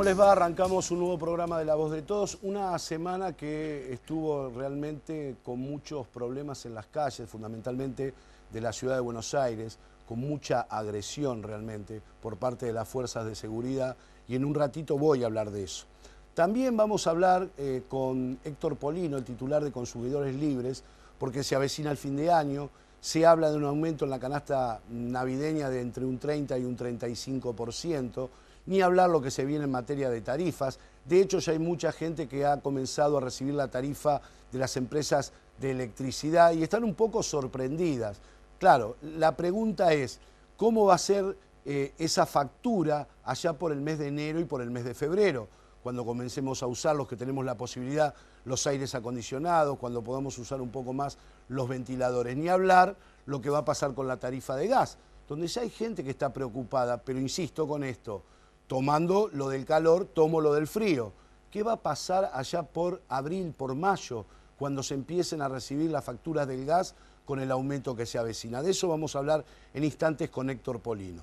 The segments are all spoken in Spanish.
¿Cómo les va? Arrancamos un nuevo programa de La Voz de Todos. Una semana que estuvo realmente con muchos problemas en las calles, fundamentalmente de la ciudad de Buenos Aires, con mucha agresión realmente por parte de las fuerzas de seguridad, y en un ratito voy a hablar de eso. También vamos a hablar con Héctor Polino, el titular de Consumidores Libres, porque se avecina el fin de año, se habla de un aumento en la canasta navideña de entre un 30 y un 35%, ni hablar lo que se viene en materia de tarifas. De hecho, ya hay mucha gente que ha comenzado a recibir la tarifa de las empresas de electricidad y están un poco sorprendidas. Claro, la pregunta es, ¿cómo va a ser esa factura allá por el mes de enero y por el mes de febrero? Cuando comencemos a usar, los que tenemos la posibilidad, los aires acondicionados, cuando podamos usar un poco más los ventiladores. Ni hablar lo que va a pasar con la tarifa de gas, donde ya hay gente que está preocupada, pero insisto con esto, tomando lo del calor, tomo lo del frío. ¿Qué va a pasar allá por abril, por mayo, cuando se empiecen a recibir las facturas del gas con el aumento que se avecina? De eso vamos a hablar en instantes con Héctor Polino.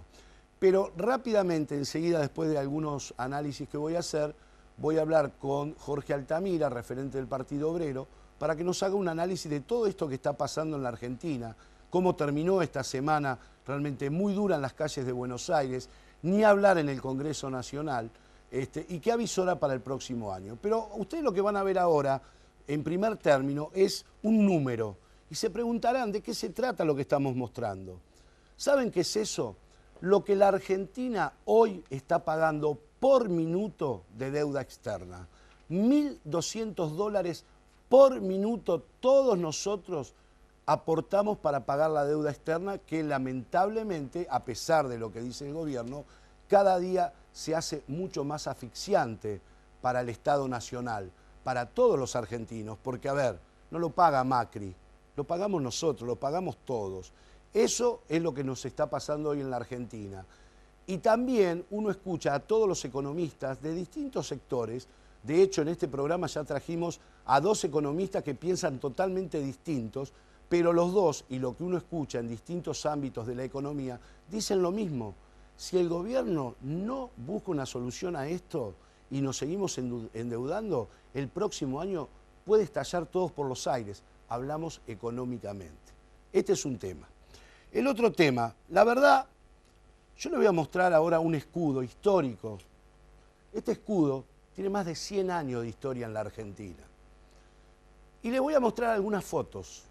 Pero rápidamente, enseguida, después de algunos análisis que voy a hacer, voy a hablar con Jorge Altamira, referente del Partido Obrero, para que nos haga un análisis de todo esto que está pasando en la Argentina, cómo terminó esta semana realmente muy dura en las calles de Buenos Aires, ni hablar en el Congreso Nacional, y qué avisora para el próximo año. Pero ustedes lo que van a ver ahora, en primer término, es un número. Y se preguntarán de qué se trata lo que estamos mostrando. ¿Saben qué es eso? Lo que la Argentina hoy está pagando por minuto de deuda externa. $1.200 por minuto todos nosotros aportamos para pagar la deuda externa, que lamentablemente, a pesar de lo que dice el gobierno, cada día se hace mucho más asfixiante para el Estado Nacional, para todos los argentinos, porque a ver, no lo paga Macri, lo pagamos nosotros, lo pagamos todos. Eso es lo que nos está pasando hoy en la Argentina. Y también uno escucha a todos los economistas de distintos sectores. De hecho, en este programa ya trajimos a dos economistas que piensan totalmente distintos, pero los dos, y lo que uno escucha en distintos ámbitos de la economía, dicen lo mismo. Si el gobierno no busca una solución a esto y nos seguimos endeudando, el próximo año puede estallar todos por los aires. Hablamos económicamente. Este es un tema. El otro tema, la verdad, yo le voy a mostrar ahora un escudo histórico. Este escudo tiene más de 100 años de historia en la Argentina. Y le voy a mostrar algunas fotos.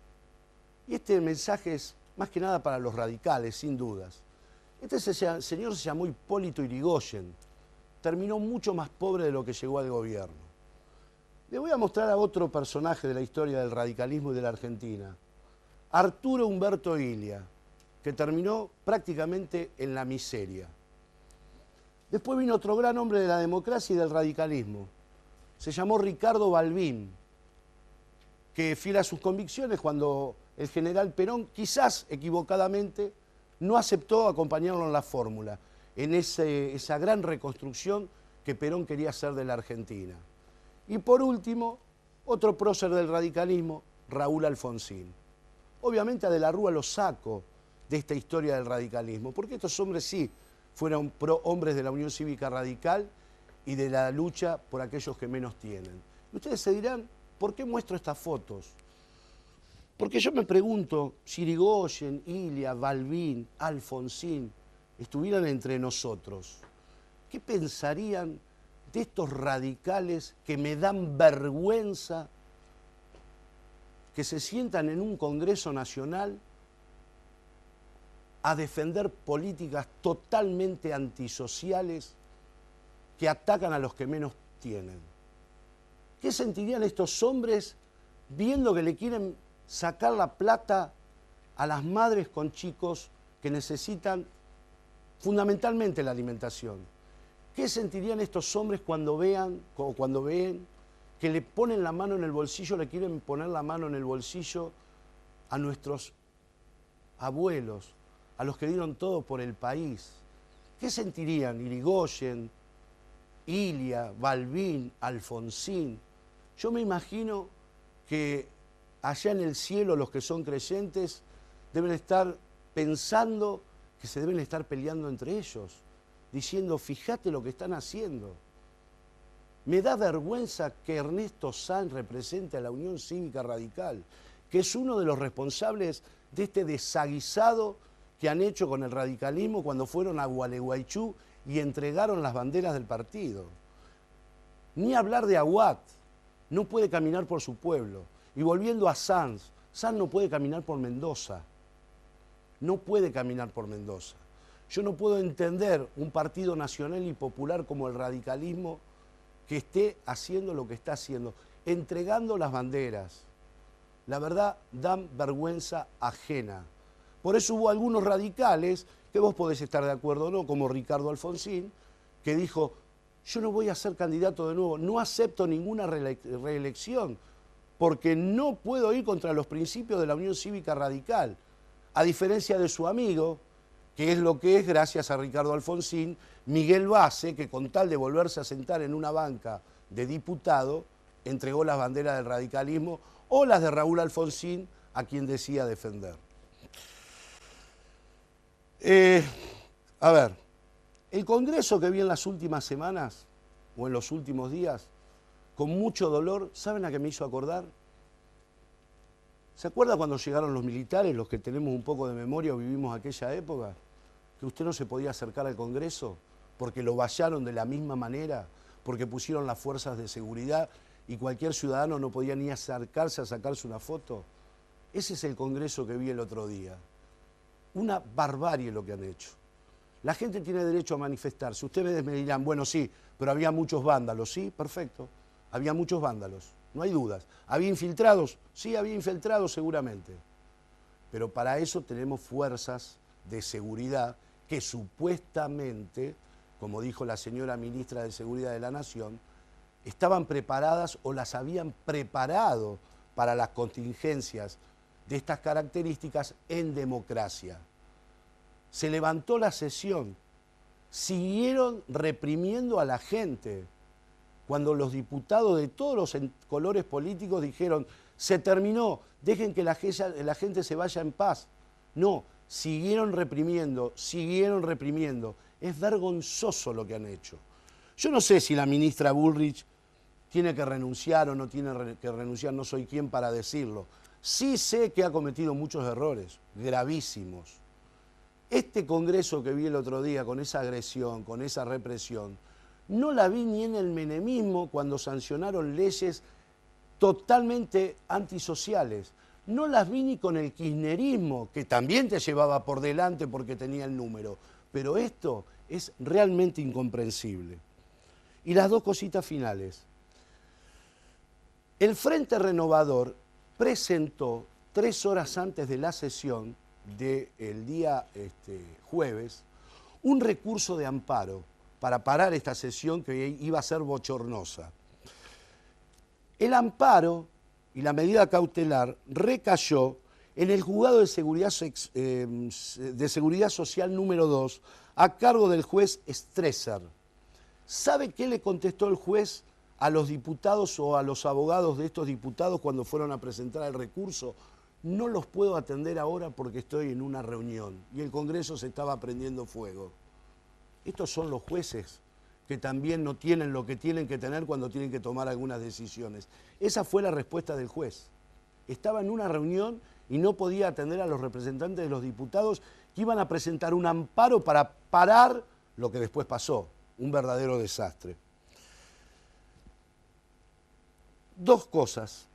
Y este mensaje es más que nada para los radicales, sin dudas. Este señor se llamó Hipólito Yrigoyen. Terminó mucho más pobre de lo que llegó al gobierno. Le voy a mostrar a otro personaje de la historia del radicalismo y de la Argentina. Arturo Humberto Illia, que terminó prácticamente en la miseria. Después vino otro gran hombre de la democracia y del radicalismo. Se llamó Ricardo Balbín, que fiel a sus convicciones, cuando el general Perón, quizás equivocadamente, no aceptó acompañarlo en la fórmula, en esa gran reconstrucción que Perón quería hacer de la Argentina. Y por último, otro prócer del radicalismo, Raúl Alfonsín. Obviamente a De la Rúa lo saco de esta historia del radicalismo, porque estos hombres sí fueron hombres de la Unión Cívica Radical y de la lucha por aquellos que menos tienen. Y ustedes se dirán, ¿por qué muestro estas fotos? Porque yo me pregunto, si Yrigoyen, Illia, Balbín, Alfonsín estuvieran entre nosotros, ¿qué pensarían de estos radicales que me dan vergüenza que se sientan en un Congreso Nacional a defender políticas totalmente antisociales que atacan a los que menos tienen? ¿Qué sentirían estos hombres viendo que le quieren sacar la plata a las madres con chicos que necesitan fundamentalmente la alimentación? ¿Qué sentirían estos hombres cuando ven que le ponen la mano en el bolsillo, le quieren poner la mano en el bolsillo a nuestros abuelos, a los que dieron todo por el país? ¿Qué sentirían Yrigoyen, Illia, Balbín, Alfonsín? Yo me imagino que allá en el cielo los que son creyentes deben estar pensando que se deben estar peleando entre ellos, diciendo, fíjate lo que están haciendo. Me da vergüenza que Ernesto Sanz represente a la Unión Cívica Radical, que es uno de los responsables de este desaguisado que han hecho con el radicalismo cuando fueron a Gualeguaychú y entregaron las banderas del partido. Ni hablar de Aguat, no puede caminar por su pueblo. Y volviendo a Sanz, Sanz no puede caminar por Mendoza. No puede caminar por Mendoza. Yo no puedo entender un partido nacional y popular como el radicalismo que esté haciendo lo que está haciendo, entregando las banderas. La verdad, dan vergüenza ajena. Por eso hubo algunos radicales, que vos podés estar de acuerdo o no, como Ricardo Alfonsín, que dijo, yo no voy a ser candidato de nuevo, no acepto ninguna reelección, porque no puedo ir contra los principios de la Unión Cívica Radical, a diferencia de su amigo, que es lo que es, gracias a Ricardo Alfonsín, Miguel Base, que con tal de volverse a sentar en una banca de diputado, entregó las banderas del radicalismo o las de Raúl Alfonsín, a quien decía defender. A ver, el Congreso que vi en las últimas semanas, o en los últimos días, con mucho dolor, ¿saben a qué me hizo acordar? ¿Se acuerda cuando llegaron los militares, los que tenemos un poco de memoria o vivimos aquella época? Que usted no se podía acercar al Congreso porque lo vallaron de la misma manera, porque pusieron las fuerzas de seguridad y cualquier ciudadano no podía ni acercarse a sacarse una foto. Ese es el Congreso que vi el otro día. Una barbarie lo que han hecho. La gente tiene derecho a manifestarse. Ustedes me dirán, bueno, sí, pero había muchos vándalos. Sí, perfecto. Había muchos vándalos, no hay dudas. ¿Había infiltrados? Sí, había infiltrados seguramente. Pero para eso tenemos fuerzas de seguridad que supuestamente, como dijo la señora ministra de Seguridad de la Nación, estaban preparadas o las habían preparado para las contingencias de estas características en democracia. Se levantó la sesión, siguieron reprimiendo a la gente, cuando los diputados de todos los colores políticos dijeron, se terminó, dejen que la gente se vaya en paz. No, siguieron reprimiendo, siguieron reprimiendo. Es vergonzoso lo que han hecho. Yo no sé si la ministra Bullrich tiene que renunciar o no tiene que renunciar, no soy quien para decirlo. Sí sé que ha cometido muchos errores, gravísimos. Este Congreso que vi el otro día con esa agresión, con esa represión, no la vi ni en el menemismo cuando sancionaron leyes totalmente antisociales. No las vi ni con el kirchnerismo, que también te llevaba por delante porque tenía el número. Pero esto es realmente incomprensible. Y las dos cositas finales. El Frente Renovador presentó 3 horas antes de la sesión del día jueves un recurso de amparo para parar esta sesión que iba a ser bochornosa. El amparo y la medida cautelar recayó en el Juzgado de Seguridad Social número 2 a cargo del juez Stresser. ¿Sabe qué le contestó el juez a los diputados o a los abogados de estos diputados cuando fueron a presentar el recurso? No los puedo atender ahora porque estoy en una reunión y el Congreso se estaba prendiendo fuego. Estos son los jueces que también no tienen lo que tienen que tener cuando tienen que tomar algunas decisiones. Esa fue la respuesta del juez. Estaba en una reunión y no podía atender a los representantes de los diputados que iban a presentar un amparo para parar lo que después pasó, un verdadero desastre. Dos cosas.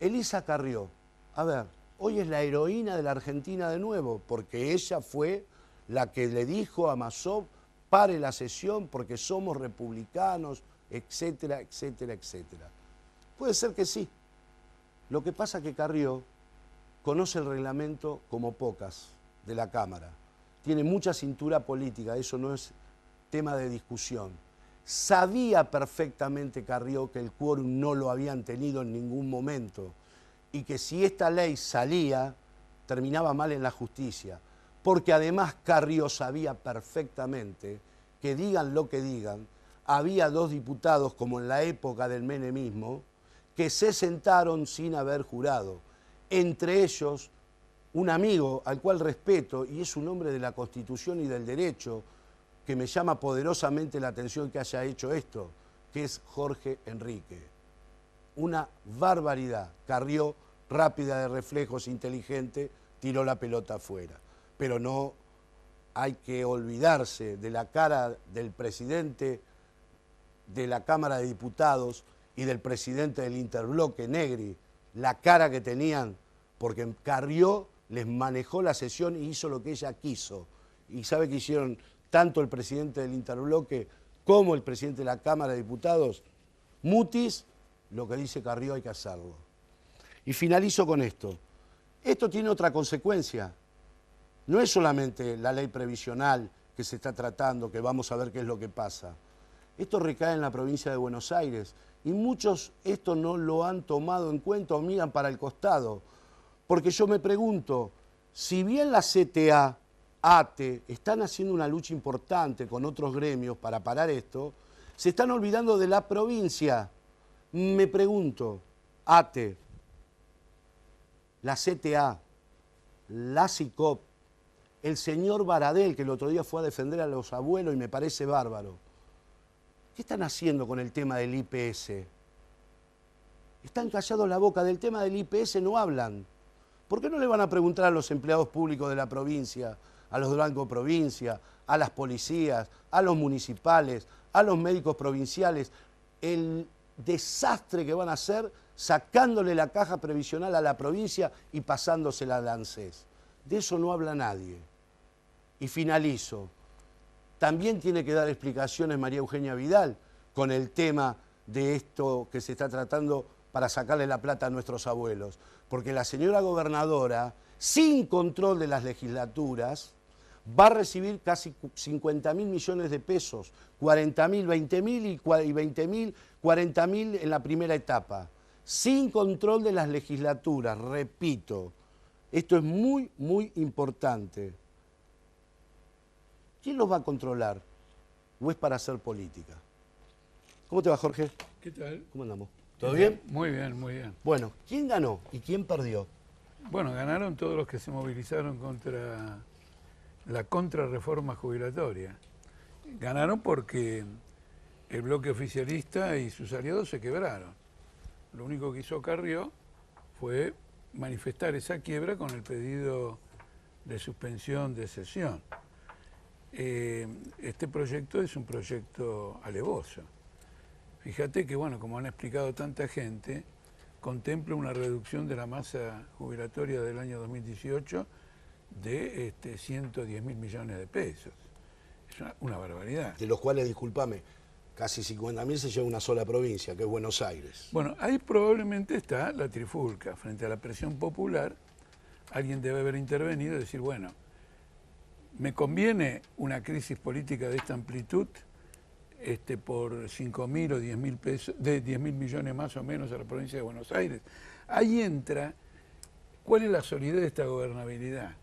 Elisa Carrió, a ver, hoy es la heroína de la Argentina de nuevo, porque ella fue la que le dijo a Masov, pare la sesión porque somos republicanos, etcétera, etcétera, etcétera. Puede ser que sí. Lo que pasa es que Carrió conoce el reglamento como pocas de la Cámara. Tiene mucha cintura política, eso no es tema de discusión. Sabía perfectamente Carrió que el quórum no lo habían tenido en ningún momento y que si esta ley salía, terminaba mal en la justicia. Porque además Carrió sabía perfectamente que digan lo que digan, había 2 diputados, como en la época del menemismo, que se sentaron sin haber jurado. Entre ellos, un amigo al cual respeto, y es un hombre de la Constitución y del derecho, que me llama poderosamente la atención que haya hecho esto, que es Jorge Enrique. Una barbaridad. Carrió, rápida de reflejos, inteligente, tiró la pelota afuera. Pero no hay que olvidarse de la cara del presidente de la Cámara de Diputados y del presidente del Interbloque, Negri, la cara que tenían, porque Carrió les manejó la sesión y hizo lo que ella quiso. Y sabe que hicieron tanto el presidente del Interbloque como el presidente de la Cámara de Diputados. Mutis, lo que dice Carrió hay que hacerlo. Y finalizo con esto. Esto tiene otra consecuencia. No es solamente la ley previsional que se está tratando, que vamos a ver qué es lo que pasa. Esto recae en la provincia de Buenos Aires y muchos esto no lo han tomado en cuenta o miran para el costado. Porque yo me pregunto, si bien la CTA, ATE, están haciendo una lucha importante con otros gremios para parar esto, se están olvidando de la provincia. Me pregunto, ATE, la CTA, la CICOP, el señor Baradel, que el otro día fue a defender a los abuelos y me parece bárbaro. ¿Qué están haciendo con el tema del IPS? Están callados la boca, del tema del IPS no hablan. ¿Por qué no le van a preguntar a los empleados públicos de la provincia, a los de Banco Provincia, a las policías, a los municipales, a los médicos provinciales, el desastre que van a hacer sacándole la caja previsional a la provincia y pasándosela al ANSES? De eso no habla nadie. Y finalizo. También tiene que dar explicaciones María Eugenia Vidal con el tema de esto que se está tratando para sacarle la plata a nuestros abuelos. Porque la señora gobernadora, sin control de las legislaturas, va a recibir casi 50.000 millones de pesos, 40.000, 20.000 y 20.000, 40.000 en la primera etapa. Sin control de las legislaturas, repito. Esto es muy, muy importante. ¿Quién los va a controlar? ¿O es para hacer política? ¿Cómo te va, Jorge? ¿Qué tal? ¿Cómo andamos? ¿Todo bien? Muy bien, muy bien. Bueno, ¿quién ganó y quién perdió? Bueno, ganaron todos los que se movilizaron contra la contrarreforma jubilatoria. Ganaron porque el bloque oficialista y sus aliados se quebraron. Lo único que hizo Carrió fue manifestar esa quiebra con el pedido de suspensión de sesión. Este proyecto es un proyecto alevoso. Fíjate que, bueno, como han explicado tanta gente, contempla una reducción de la masa jubilatoria del año 2018 de 110.000 millones de pesos. Es una barbaridad. De los cuales, discúlpame, casi 50.000 se lleva una sola provincia, que es Buenos Aires. Bueno, ahí probablemente está la trifulca. Frente a la presión popular, alguien debe haber intervenido y decir, bueno, ¿me conviene una crisis política de esta amplitud por 5.000 o 10.000 pesos, de 10.000 millones más o menos a la provincia de Buenos Aires? Ahí entra, ¿cuál es la solidez de esta gobernabilidad?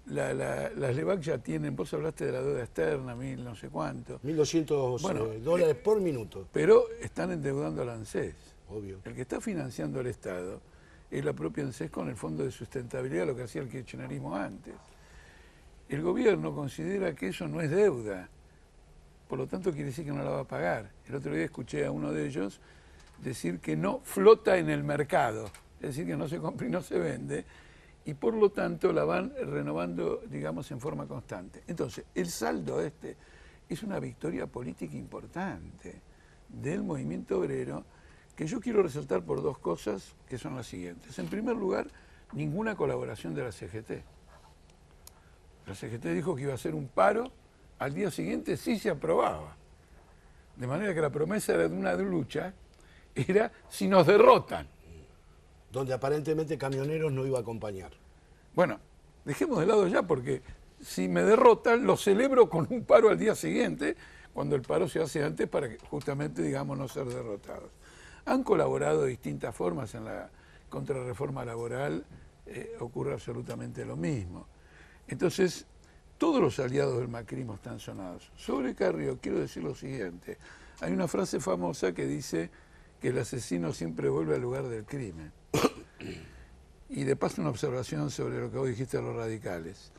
Las LEVAC ya tienen, vos hablaste de la deuda externa, 1.000 no sé cuánto. 1.200 dólares por minuto. Pero están endeudando al ANSES. Obvio. El que está financiando al Estado es la propia ANSES con el Fondo de Sustentabilidad, lo que hacía el kirchnerismo antes. El gobierno considera que eso no es deuda, por lo tanto quiere decir que no la va a pagar. El otro día escuché a uno de ellos decir que no flota en el mercado, es decir, que no se compra y no se vende, y por lo tanto la van renovando, digamos, en forma constante. Entonces, el saldo es una victoria política importante del movimiento obrero, que yo quiero resaltar por dos cosas que son las siguientes. En primer lugar, ninguna colaboración de la CGT. La CGT dijo que iba a hacer un paro, al día siguiente sí se aprobaba. De manera que la promesa de una lucha era si nos derrotan. Donde aparentemente Camioneros no iba a acompañar. Bueno, dejemos de lado ya porque si me derrotan lo celebro con un paro al día siguiente, cuando el paro se hace antes para que justamente, digamos, no ser derrotados. Han colaborado de distintas formas en la contrarreforma laboral, ocurre absolutamente lo mismo. Entonces, todos los aliados del macrismo están sonados. Sobre Carrió quiero decir lo siguiente. Hay una frase famosa que dice que el asesino siempre vuelve al lugar del crimen. Y de paso una observación sobre lo que vos dijiste a los radicales.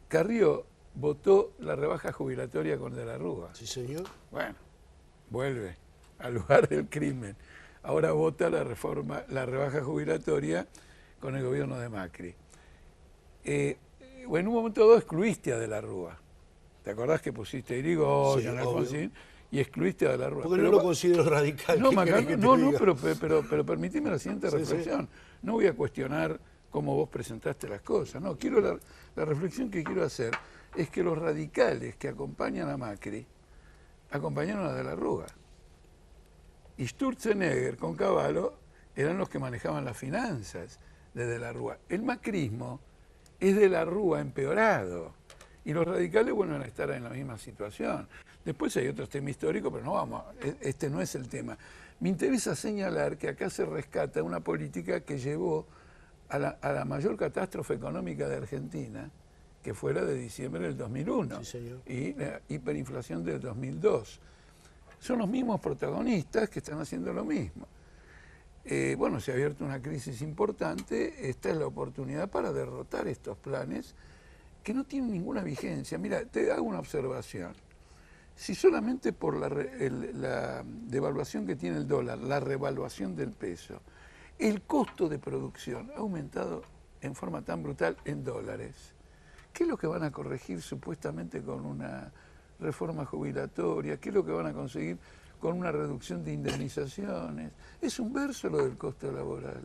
Carrió votó la rebaja jubilatoria con De la Rúa. Sí, señor. Bueno, vuelve al lugar del crimen. Ahora vota la rebaja jubilatoria con el gobierno de Macri. En un momento dado excluiste a De la Rúa. ¿Te acordás que pusiste a Irigoyen, Sí, Alfonsín, y excluiste a De la Rúa? Porque no lo considero radical. No, pero permitime la siguiente reflexión. Sí. No voy a cuestionar cómo vos presentaste las cosas. No, quiero la reflexión que quiero hacer es que los radicales que acompañan a Macri acompañaron a De la Rúa. Y Sturzenegger con Cavallo eran los que manejaban las finanzas de la Rúa. El macrismo es De la Rúa empeorado. Y los radicales vuelven a estar en la misma situación. Después hay otros temas históricos, pero no vamos, este no es el tema. Me interesa señalar que acá se rescata una política que llevó a la mayor catástrofe económica de Argentina, que fue la de diciembre del 2001, sí, señor, y la hiperinflación del 2002. Son los mismos protagonistas que están haciendo lo mismo. Bueno, se ha abierto una crisis importante, esta es la oportunidad para derrotar estos planes que no tienen ninguna vigencia. Mira, te hago una observación. Si solamente por la devaluación que tiene el dólar, la revaluación del peso, el costo de producción ha aumentado en forma tan brutal en dólares, ¿qué es lo que van a corregir supuestamente con una reforma jubilatoria? ¿Qué es lo que van a conseguir con una reducción de indemnizaciones? Es un verso lo del costo laboral.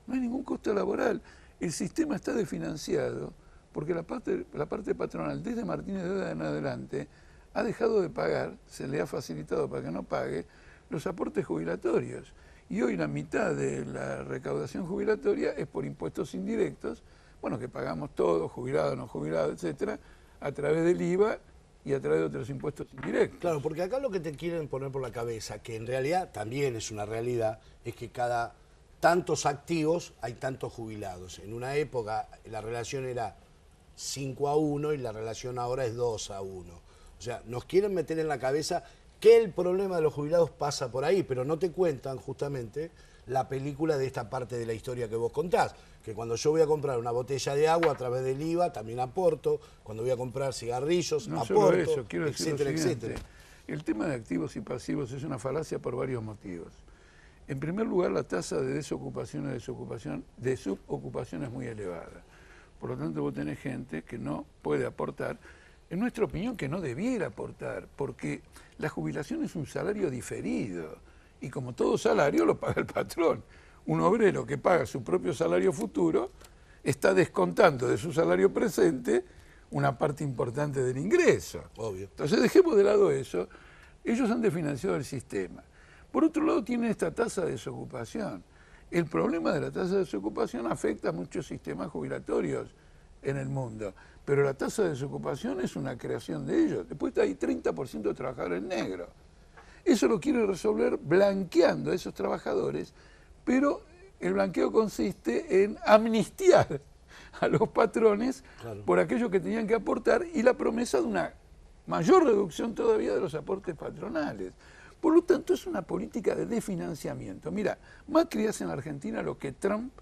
No hay ningún costo laboral. El sistema está desfinanciado porque la parte patronal, desde Martínez de Oda en adelante, ha dejado de pagar, se le ha facilitado para que no pague, los aportes jubilatorios. Y hoy la mitad de la recaudación jubilatoria es por impuestos indirectos, bueno, que pagamos todos, jubilados, no jubilados, etcétera, a través del IVA y a través de otros impuestos indirectos. Claro, porque acá lo que te quieren poner por la cabeza, que en realidad también es una realidad, es que cada tantos activos hay tantos jubilados. En una época la relación era 5-1 y la relación ahora es 2-1. O sea, nos quieren meter en la cabeza que el problema de los jubilados pasa por ahí, pero no te cuentan justamente la película de esta parte de la historia que vos contás, que cuando yo voy a comprar una botella de agua a través del IVA también aporto, cuando voy a comprar cigarrillos no aporto, solo eso, quiero decir etcétera, lo siguiente. etcétera. El tema de activos y pasivos es una falacia por varios motivos. En primer lugar, la tasa de desocupación y de subocupación es muy elevada. Por lo tanto, vos tenés gente que no puede aportar, en nuestra opinión que no debiera aportar, porque la jubilación es un salario diferido y como todo salario lo paga el patrón. Un obrero que paga su propio salario futuro está descontando de su salario presente una parte importante del ingreso. Obvio. Entonces dejemos de lado eso. Ellos han desfinanciado el sistema. Por otro lado tienen esta tasa de desocupación. El problema de la tasa de desocupación afecta a muchos sistemas jubilatorios en el mundo, pero la tasa de desocupación es una creación de ellos. Después hay 30% de trabajadores negros. Eso lo quiere resolver blanqueando a esos trabajadores, pero el blanqueo consiste en amnistiar a los patrones por aquello que tenían que aportar y la promesa de una mayor reducción todavía de los aportes patronales. Por lo tanto, es una política de desfinanciamiento. Mira, Macri hace en la Argentina lo que Trump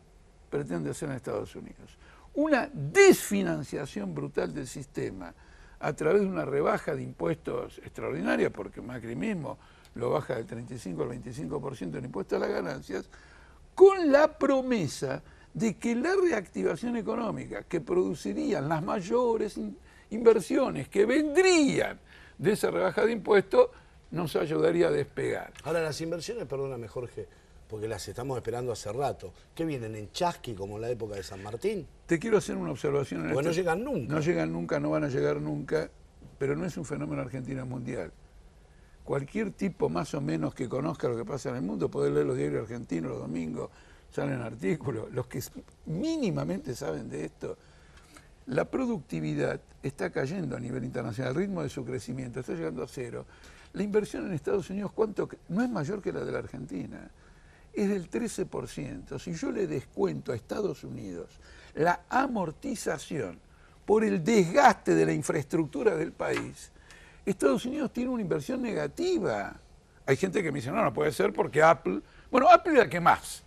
pretende hacer en Estados Unidos. Una desfinanciación brutal del sistema a través de una rebaja de impuestos extraordinaria, porque Macri mismo lo baja del 35 al 25% del impuesto a las ganancias, con la promesa de que la reactivación económica que producirían las mayores inversiones que vendrían de esa rebaja de impuestos nos ayudaría a despegar. Ahora, las inversiones, perdóname Jorge, porque las estamos esperando hace rato, ¿qué vienen en chasqui como en la época de San Martín? Te quiero hacer una observación. Porque no llegan nunca. No llegan nunca, no van a llegar nunca, pero no es un fenómeno argentino mundial. Cualquier tipo más o menos que conozca lo que pasa en el mundo, puede leer los diarios argentinos los domingos, salen artículos. Los que mínimamente saben de esto, la productividad está cayendo a nivel internacional, el ritmo de su crecimiento está llegando a cero. La inversión en Estados Unidos no es mayor que la de la Argentina, es del 13%. Si yo le descuento a Estados Unidos la amortización por el desgaste de la infraestructura del país, Estados Unidos tiene una inversión negativa. Hay gente que me dice, no puede ser porque Apple es la que más,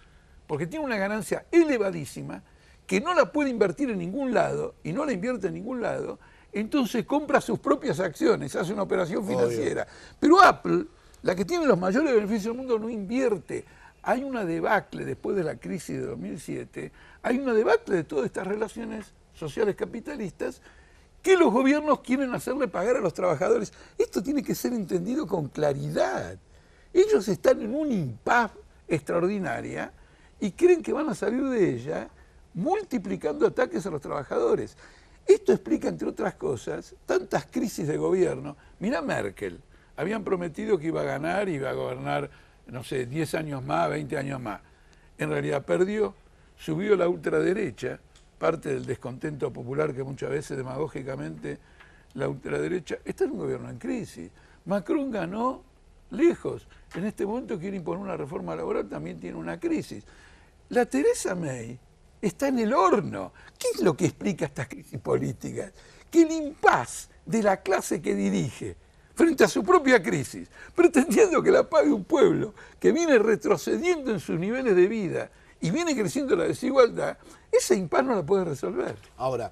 porque tiene una ganancia elevadísima que no la puede invertir en ningún lado y no la invierte en ningún lado, entonces compra sus propias acciones, hace una operación financiera. Obvio. Pero Apple, La que tiene los mayores beneficios del mundo no invierte. Hay una debacle después de la crisis de 2007, hay una debacle de todas estas relaciones sociales capitalistas que los gobiernos quieren hacerle pagar a los trabajadores. Esto tiene que ser entendido con claridad. Ellos están en un impas extraordinaria y creen que van a salir de ella multiplicando ataques a los trabajadores. Esto explica, entre otras cosas, tantas crisis de gobierno. Mirá Merkel, habían prometido que iba a ganar, iba a gobernar, no sé, 10 años más, 20 años más. En realidad perdió, subió la ultraderecha, parte del descontento popular que muchas veces demagógicamente la ultraderecha está en un gobierno en crisis. Macron ganó lejos, en este momento quiere imponer una reforma laboral, también tiene una crisis. La Theresa May está en el horno. ¿Qué es lo que explica estas crisis políticas? Que el impas de la clase que dirige frente a su propia crisis, pretendiendo que la pague un pueblo que viene retrocediendo en sus niveles de vida y viene creciendo la desigualdad, ese impas no la puede resolver. Ahora,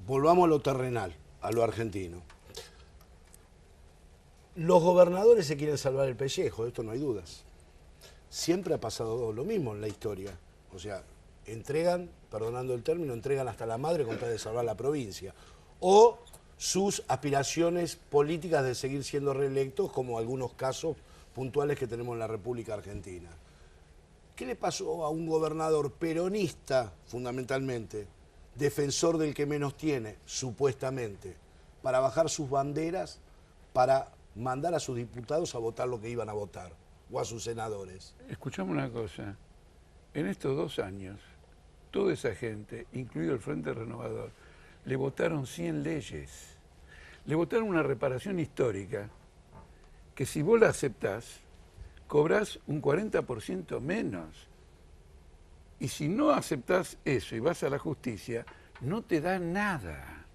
volvamos a lo terrenal, a lo argentino. Los gobernadores se quieren salvar el pellejo, de esto no hay dudas. Siempre ha pasado lo mismo en la historia. O sea, entregan, perdonando el término, entregan hasta la madre con tal de salvar la provincia. O sus aspiraciones políticas de seguir siendo reelectos, como algunos casos puntuales que tenemos en la República Argentina. ¿Qué le pasó a un gobernador peronista, fundamentalmente, defensor del que menos tiene, supuestamente, para bajar sus banderas, para mandar a sus diputados a votar lo que iban a votar, o a sus senadores? Escuchame una cosa, en estos 2 años, toda esa gente, incluido el Frente Renovador, le votaron 100 leyes, le votaron una reparación histórica, que si vos la aceptás, cobrás un 40% menos. Y si no aceptás eso y vas a la justicia, no te da nada.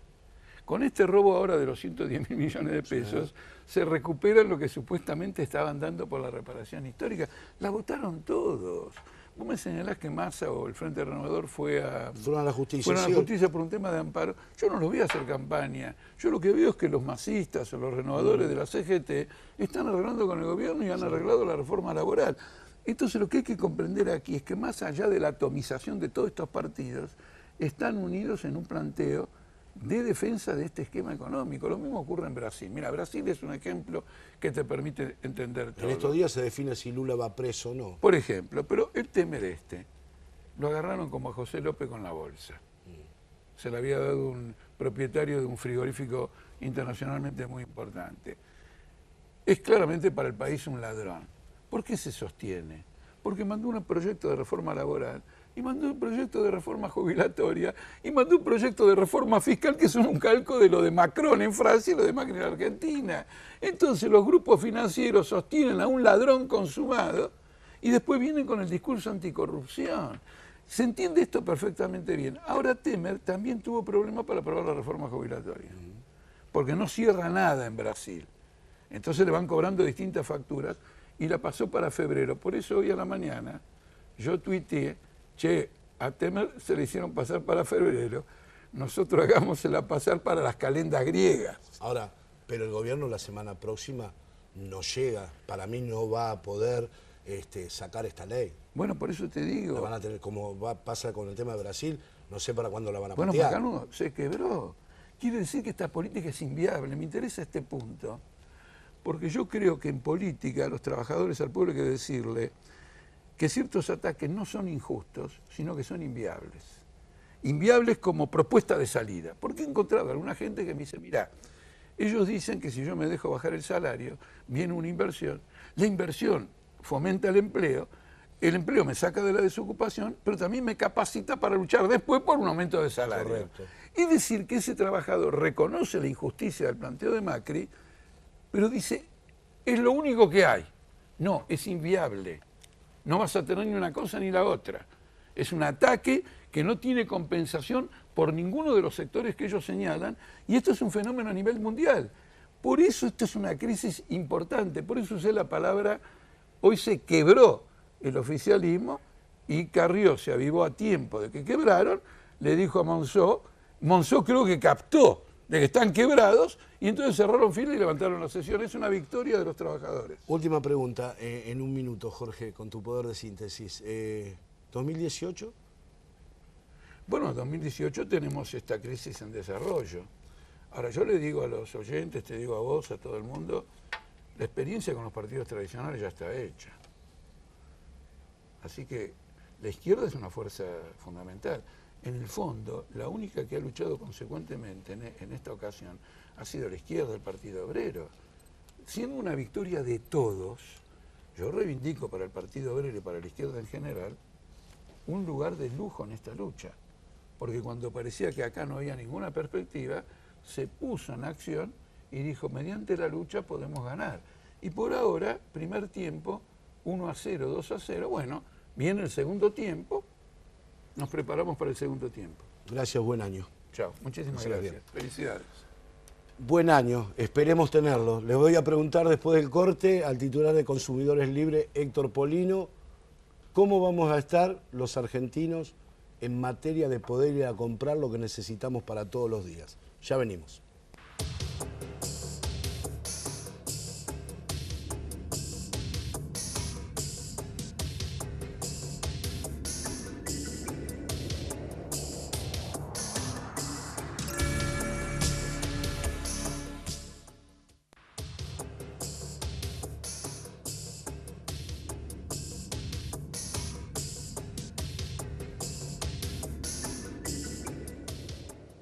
Con este robo ahora de los 110.000 millones de pesos, se recupera lo que supuestamente estaban dando por la reparación histórica. La votaron todos. Vos me señalás que Massa o el Frente Renovador fueron a la justicia. Fueron a la justicia por un tema de amparo. Yo no los vi hacer campaña. Yo lo que veo es que los masistas o los renovadores de la CGT están arreglando con el gobierno y han arreglado la reforma laboral. Entonces lo que hay que comprender aquí es que más allá de la atomización de todos estos partidos, están unidos en un planteo de defensa de este esquema económico. Lo mismo ocurre en Brasil. Mira, Brasil es un ejemplo que te permite entender todo. En estos días se define si Lula va preso o no. Por ejemplo, pero el Temer lo agarraron como a José López con la bolsa. Se le había dado un propietario de un frigorífico internacionalmente muy importante. Es claramente para el país un ladrón. ¿Por qué se sostiene? Porque mandó un proyecto de reforma laboral y mandó un proyecto de reforma jubilatoria y mandó un proyecto de reforma fiscal que son un calco de lo de Macron en Francia y lo de Macri en Argentina. Entonces los grupos financieros sostienen a un ladrón consumado y después vienen con el discurso anticorrupción. Se entiende esto perfectamente bien. Ahora Temer también tuvo problemas para aprobar la reforma jubilatoria, porque no cierra nada en Brasil. Entonces le van cobrando distintas facturas y la pasó para febrero. Por eso hoy a la mañana yo tuiteé: che, a Temer se le hicieron pasar para febrero, nosotros hagámosela pasar para las calendas griegas. Ahora, pero el gobierno la semana próxima no llega, para mí no va a poder sacar esta ley. Bueno, por eso te digo. La van a tener, como pasa con el tema de Brasil, no sé para cuándo la van a patear. Bueno, Macanudo se quebró. Quiere decir que esta política es inviable. Me interesa este punto, porque yo creo que en política a los trabajadores, al pueblo hay que decirle que ciertos ataques no son injustos, sino que son inviables. Inviables como propuesta de salida. Porque he encontrado a alguna gente que me dice: mirá, ellos dicen que si yo me dejo bajar el salario, viene una inversión. La inversión fomenta el empleo me saca de la desocupación, pero también me capacita para luchar después por un aumento de salario. Correcto. Es decir, que ese trabajador reconoce la injusticia del planteo de Macri, pero dice: es lo único que hay. No, es inviable. No vas a tener ni una cosa ni la otra. Es un ataque que no tiene compensación por ninguno de los sectores que ellos señalan, y esto es un fenómeno a nivel mundial. Por eso esto es una crisis importante, por eso usé la palabra, hoy se quebró el oficialismo y Carrió se avivó a tiempo de que quebraron, le dijo a Monzó creo que captó de que están quebrados, y entonces cerraron fila y levantaron la sesión. Es una victoria de los trabajadores. Última pregunta, en un minuto, Jorge, con tu poder de síntesis. ¿2018? Bueno, en 2018 tenemos esta crisis en desarrollo. Ahora, yo le digo a los oyentes, te digo a vos, a todo el mundo, la experiencia con los partidos tradicionales ya está hecha. Así que la izquierda es una fuerza fundamental. En el fondo, la única que ha luchado consecuentemente en esta ocasión ha sido la izquierda, el Partido Obrero. Siendo una victoria de todos, yo reivindico para el Partido Obrero y para la izquierda en general un lugar de lujo en esta lucha. Porque cuando parecía que acá no había ninguna perspectiva, se puso en acción y dijo, mediante la lucha podemos ganar. Y por ahora, primer tiempo, 1-0, 2-0, bueno, viene el segundo tiempo, nos preparamos para el segundo tiempo. Gracias, buen año. Chao, muchísimas gracias. Felicidades. Buen año, esperemos tenerlo. Les voy a preguntar después del corte al titular de Consumidores Libres, Héctor Polino, cómo vamos a estar los argentinos en materia de poder ir a comprar lo que necesitamos para todos los días. Ya venimos.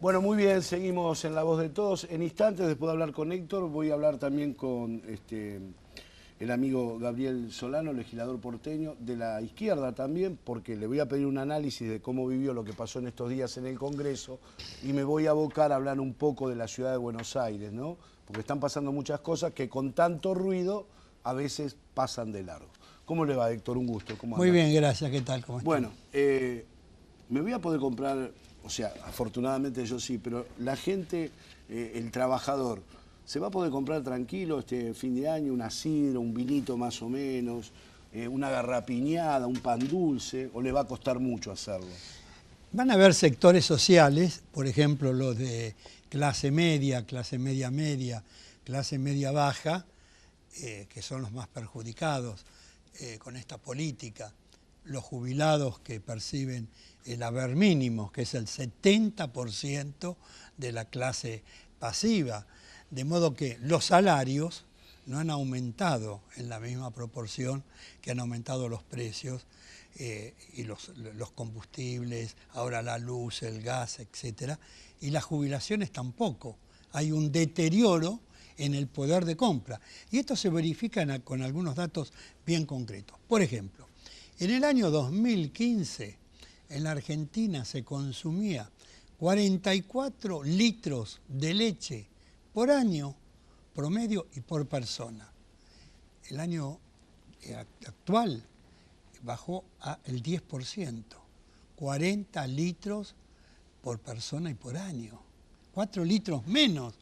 Bueno, muy bien, seguimos en La Voz de Todos. En instantes, después de hablar con Héctor, voy a hablar también con el amigo Gabriel Solano, legislador porteño, de la izquierda también, porque le voy a pedir un análisis de cómo vivió lo que pasó en estos días en el Congreso y me voy a abocar a hablar un poco de la ciudad de Buenos Aires, ¿no? Porque están pasando muchas cosas que con tanto ruido a veces pasan de largo. ¿Cómo le va, Héctor? Un gusto. ¿Cómo anda? Muy bien, gracias. ¿Qué tal? ¿Cómo está? Bueno, me voy a poder comprar... O sea, afortunadamente yo sí, pero la gente, el trabajador, ¿se va a poder comprar tranquilo este fin de año una sidra, un vinito más o menos, una garrapiñada, un pan dulce, o le va a costar mucho hacerlo? Van a haber sectores sociales, por ejemplo, los de clase media media, clase media baja, que son los más perjudicados con esta política. Los jubilados que perciben el haber mínimo, que es el 70% de la clase pasiva. De modo que los salarios no han aumentado en la misma proporción que han aumentado los precios y los combustibles, ahora la luz, el gas, etc. Y las jubilaciones tampoco. Hay un deterioro en el poder de compra. Y esto se verifica con algunos datos bien concretos. Por ejemplo, en el año 2015, en la Argentina se consumía 44 litros de leche por año promedio y por persona. El año actual bajó al 10%, 40 litros por persona y por año, 4 litros menos.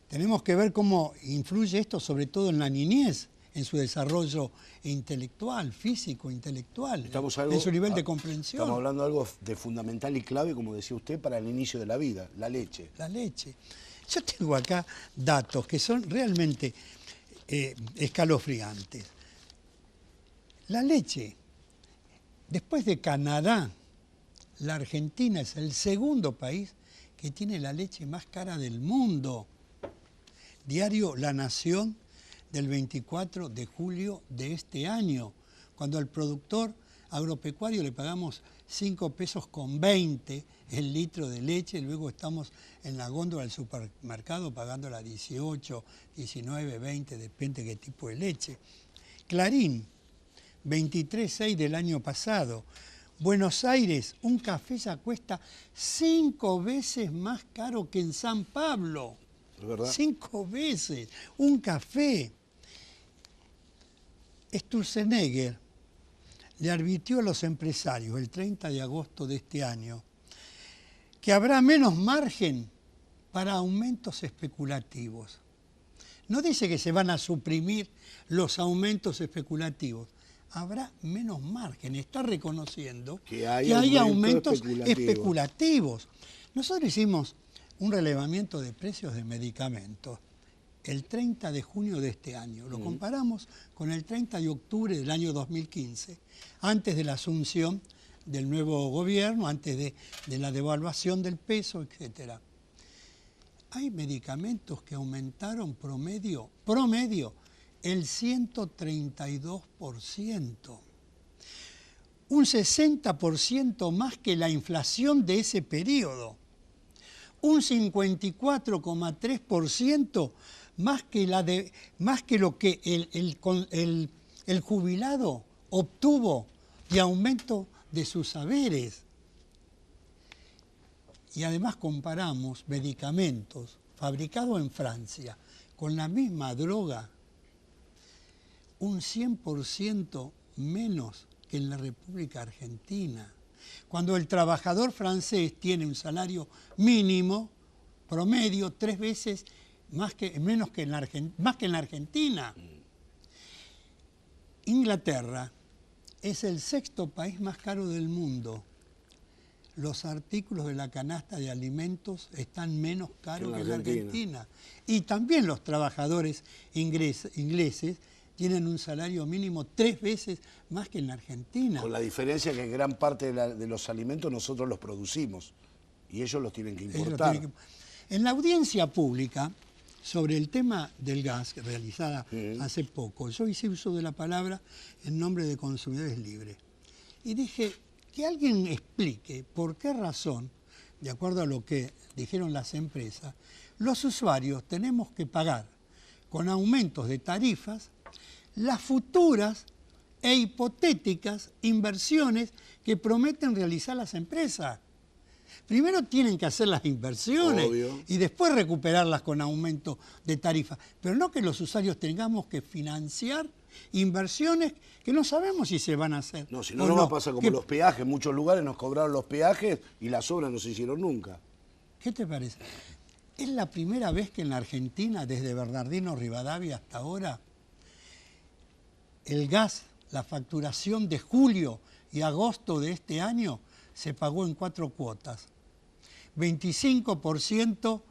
Tenemos que ver cómo influye esto sobre todo en la niñez, en su desarrollo intelectual, físico, intelectual, en su nivel de comprensión. Estamos hablando de algo de fundamental y clave, como decía usted, para el inicio de la vida, la leche. La leche. Yo tengo acá datos que son realmente escalofriantes. La leche, después de Canadá, la Argentina es el segundo país que tiene la leche más cara del mundo. Diario La Nación, del 24 de julio de este año, cuando al productor agropecuario le pagamos 5 pesos con 20 el litro de leche, luego estamos en la góndola del supermercado pagándola 18, 19, 20, depende de qué tipo de leche. Clarín, 23.6 del año pasado. Buenos Aires, un café ya cuesta 5 veces más caro que en San Pablo. ¿Es verdad? 5 veces, un café. Sturzenegger le advirtió a los empresarios el 30 de agosto de este año que habrá menos margen para aumentos especulativos. No dice que se van a suprimir los aumentos especulativos, habrá menos margen, está reconociendo que hay aumentos especulativos. Nosotros hicimos un relevamiento de precios de medicamentos el 30 de junio de este año. Lo comparamos con el 30 de octubre del año 2015, antes de la asunción del nuevo gobierno, antes de la devaluación del peso, etc. Hay medicamentos que aumentaron promedio el 132%. Un 60% más que la inflación de ese periodo. Un 54,3% más que lo que el jubilado obtuvo de aumento de sus saberes. Y además comparamos medicamentos fabricados en Francia con la misma droga, un 100% menos que en la República Argentina. Cuando el trabajador francés tiene un salario mínimo, promedio, 3 veces más que en la Argentina. Inglaterra es el 6º país más caro del mundo. Los artículos de la canasta de alimentos están menos caros que en la Argentina. Y también los trabajadores ingleses tienen un salario mínimo 3 veces más que en la Argentina. Con la diferencia que gran parte de los alimentos nosotros los producimos y ellos los tienen que importar. En la audiencia pública sobre el tema del gas, realizada hace poco, yo hice uso de la palabra en nombre de Consumidores Libres. Y dije que alguien explique por qué razón, de acuerdo a lo que dijeron las empresas, los usuarios tenemos que pagar con aumentos de tarifas las futuras e hipotéticas inversiones que prometen realizar las empresas. Primero tienen que hacer las inversiones. Obvio. Y después recuperarlas con aumento de tarifa. Pero no que los usuarios tengamos que financiar inversiones que no sabemos si se van a hacer. No, si no, nos va a pasar como los peajes. En muchos lugares nos cobraron los peajes y las obras no se hicieron nunca. ¿Qué te parece? Es la primera vez que en la Argentina, desde Bernardino Rivadavia hasta ahora, el gas, la facturación de julio y agosto de este año, se pagó en 4 cuotas. 25%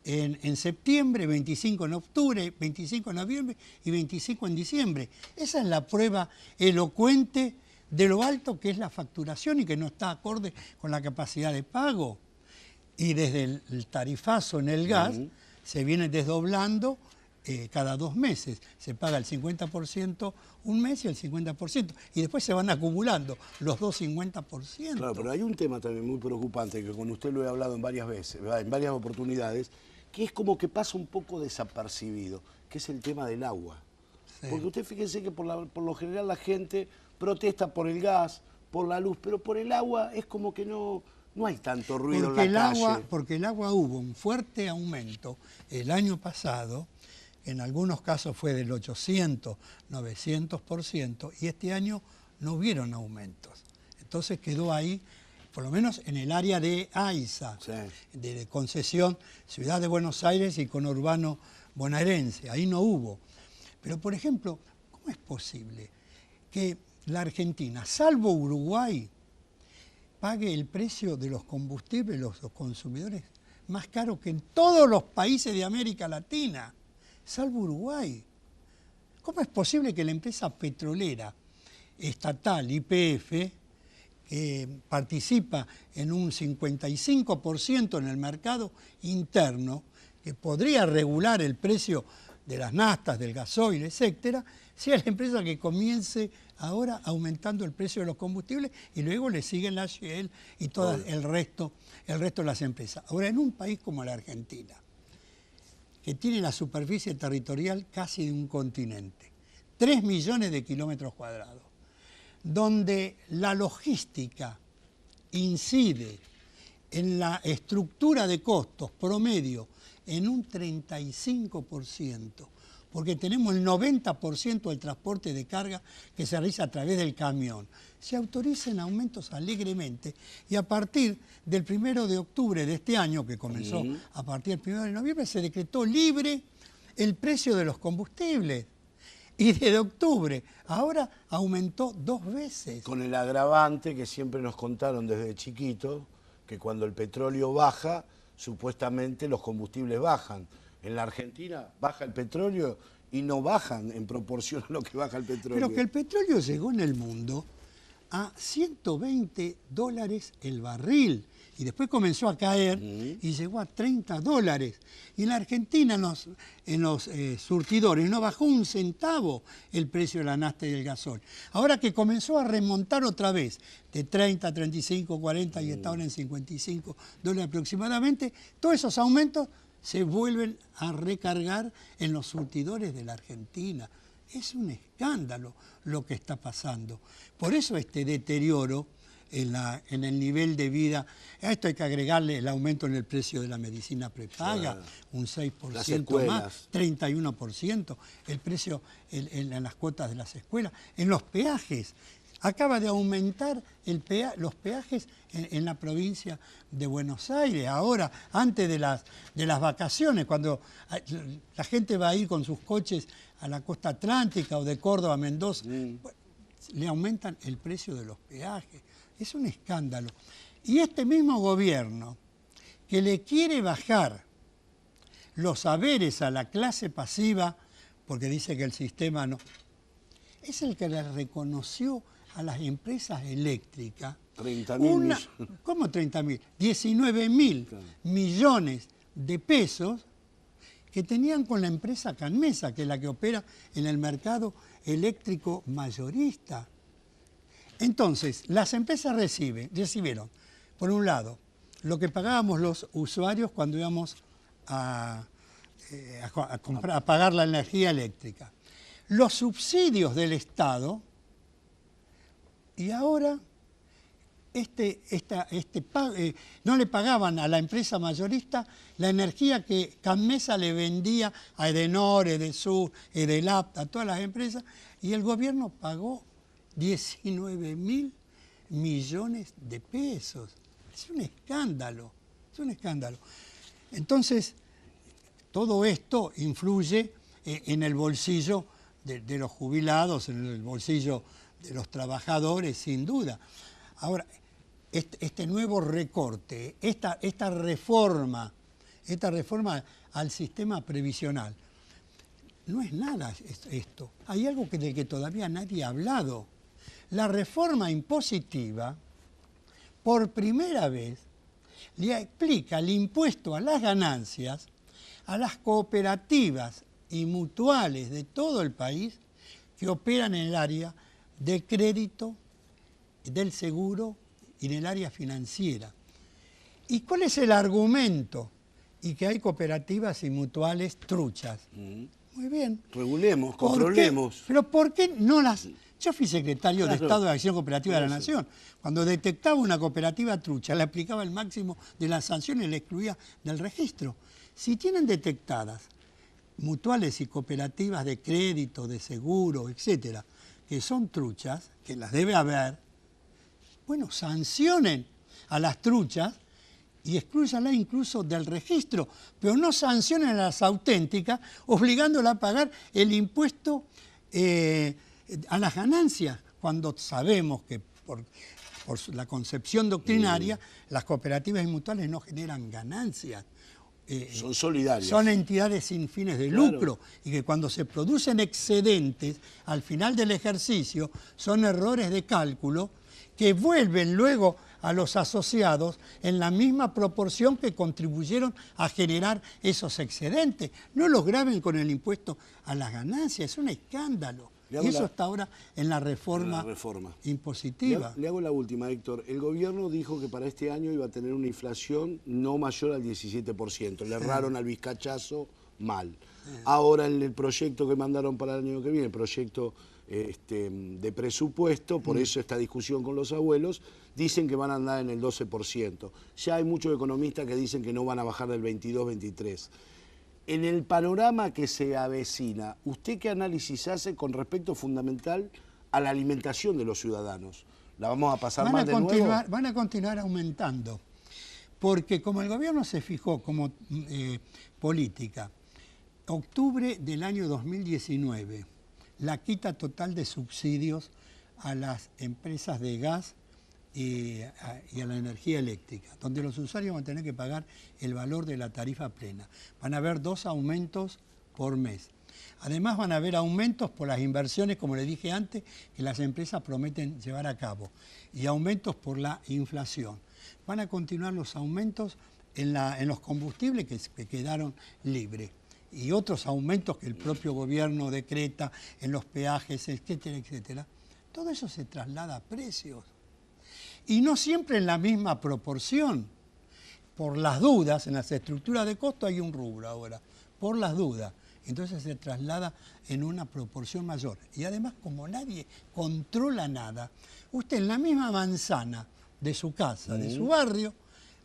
en septiembre, 25% en octubre, 25% en noviembre y 25% en diciembre. Esa es la prueba elocuente de lo alto que es la facturación y que no está acorde con la capacidad de pago. Y desde el tarifazo en el gas se viene desdoblando cada 2 meses. Se paga el 50% un mes y el 50%. Y después se van acumulando los dos 50%. Claro, pero hay un tema también muy preocupante que con usted lo he hablado en varias veces, ¿verdad? En varias oportunidades, que es como que pasa un poco desapercibido, que es el tema del agua. Sí. Porque usted fíjese que por lo general la gente protesta por el gas, por la luz, pero por el agua es como que no hay tanto ruido en la calle. Porque el agua hubo un fuerte aumento el año pasado. En algunos casos fue del 800, 900%, y este año no hubieron aumentos. Entonces quedó ahí, por lo menos en el área de AISA, sí, de concesión Ciudad de Buenos Aires y conurbano bonaerense. Ahí no hubo. Pero, por ejemplo, ¿cómo es posible que la Argentina, salvo Uruguay, pague el precio de los combustibles, los consumidores, más caro que en todos los países de América Latina? Salvo Uruguay? ¿Cómo es posible que la empresa petrolera estatal, YPF, que participa en un 55% en el mercado interno, que podría regular el precio de las naftas, del gasoil, etcétera, sea la empresa que comience ahora aumentando el precio de los combustibles y luego le siguen la Shell y todo el resto de las empresas? Ahora, en un país como la Argentina, que tiene la superficie territorial casi de un continente, 3 millones de kilómetros cuadrados, donde la logística incide en la estructura de costos promedio en un 35%, porque tenemos el 90% del transporte de carga que se realiza a través del camión. Se autorizan aumentos alegremente y a partir del 1 de octubre de este año, que comenzó a partir del 1 de noviembre, se decretó libre el precio de los combustibles. Y desde octubre, ahora aumentó 2 veces. Con el agravante que siempre nos contaron desde chiquitos, que cuando el petróleo baja, supuestamente los combustibles bajan. En la Argentina baja el petróleo y no bajan en proporción a lo que baja el petróleo. Pero que el petróleo llegó en el mundo a $120 el barril. Y después comenzó a caer y llegó a $30. Y en la Argentina, en los surtidores, no bajó un centavo el precio de la nafta y del gasol. Ahora que comenzó a remontar otra vez, de 30, 35, 40 y está ahora en $55 aproximadamente, todos esos aumentos se vuelven a recargar en los surtidores de la Argentina. Es un escándalo lo que está pasando. Por eso este deterioro en el nivel de vida. A esto hay que agregarle el aumento en el precio de la medicina prepaga, un 6% más, 31%, el precio en las cuotas de las escuelas, en los peajes. Acaba de aumentar los peajes en la provincia de Buenos Aires. Ahora, antes de las vacaciones, cuando la gente va a ir con sus coches a la costa atlántica o de Córdoba a Mendoza, le aumentan el precio de los peajes. Es un escándalo. Y este mismo gobierno que le quiere bajar los saberes a la clase pasiva, porque dice que el sistema no, es el que le reconoció a las empresas eléctricas 30.000 ¿Cómo 30.000? 19.000 millones de pesos que tenían con la empresa Canmesa, que es la que opera en el mercado eléctrico mayorista. Entonces, las empresas recibieron, por un lado, lo que pagábamos los usuarios cuando íbamos a pagar la energía eléctrica, los subsidios del Estado, y ahora no le pagaban a la empresa mayorista la energía que Canmesa le vendía a Edenor, Edesur, Edelap, a todas las empresas, y el gobierno pagó 19.000 millones de pesos. Es un escándalo, es un escándalo. Entonces, todo esto influye en el bolsillo de los jubilados, en el bolsillo de los trabajadores, sin duda. Ahora, este nuevo recorte, esta reforma al sistema previsional, no es nada esto. Hay algo de que todavía nadie ha hablado. La reforma impositiva, por primera vez, le aplica el impuesto a las ganancias a las cooperativas y mutuales de todo el país que operan en el área de crédito, del seguro y en el área financiera. ¿Y cuál es el argumento? Y que hay cooperativas y mutuales truchas. Muy bien. Regulemos, controlemos. Pero ¿por qué no las...? Yo fui secretario de Estado de Acción Cooperativa de la Nación. Cuando detectaba una cooperativa trucha, le aplicaba el máximo de las sanciones y le excluía del registro. Si tienen detectadas mutuales y cooperativas de crédito, de seguro, etcétera, que son truchas, que las debe haber, bueno, sancionen a las truchas y exclúyanlas incluso del registro, pero no sancionen a las auténticas, obligándolas a pagar el impuesto a las ganancias, cuando sabemos que por la concepción doctrinaria, las cooperativas y mutuales no generan ganancias. Son solidarias. Son entidades sin fines de lucro, y que cuando se producen excedentes al final del ejercicio son errores de cálculo que vuelven luego a los asociados en la misma proporción que contribuyeron a generar esos excedentes. No los graben con el impuesto a las ganancias, es un escándalo. Y eso está ahora en la reforma impositiva. Le hago la última, Héctor. El gobierno dijo que para este año iba a tener una inflación no mayor al 17%. Le erraron al vizcachazo mal. Ahora en el proyecto que mandaron para el año que viene, el proyecto de presupuesto, por eso esta discusión con los abuelos, dicen que van a andar en el 12%. Ya hay muchos economistas que dicen que no van a bajar del 22-23%. En el panorama que se avecina, ¿usted qué análisis hace con respecto fundamental a la alimentación de los ciudadanos? ¿La vamos a pasar mal de nuevo? Van a continuar aumentando, porque como el gobierno se fijó como política, octubre del año 2019, la quita total de subsidios a las empresas de gas y a la energía eléctrica, donde los usuarios van a tener que pagar el valor de la tarifa plena. Van a haber 2 aumentos por mes. Además van a haber aumentos por las inversiones, como les dije antes, que las empresas prometen llevar a cabo, y aumentos por la inflación. Van a continuar los aumentos en los combustibles que quedaron libres, y otros aumentos que el propio gobierno decreta en los peajes, etcétera, etcétera. Todo eso se traslada a precios. Y no siempre en la misma proporción. Por las dudas, en las estructuras de costo hay un rubro ahora, por las dudas. Entonces se traslada en una proporción mayor. Y además, como nadie controla nada, usted en la misma manzana de su casa, de su barrio,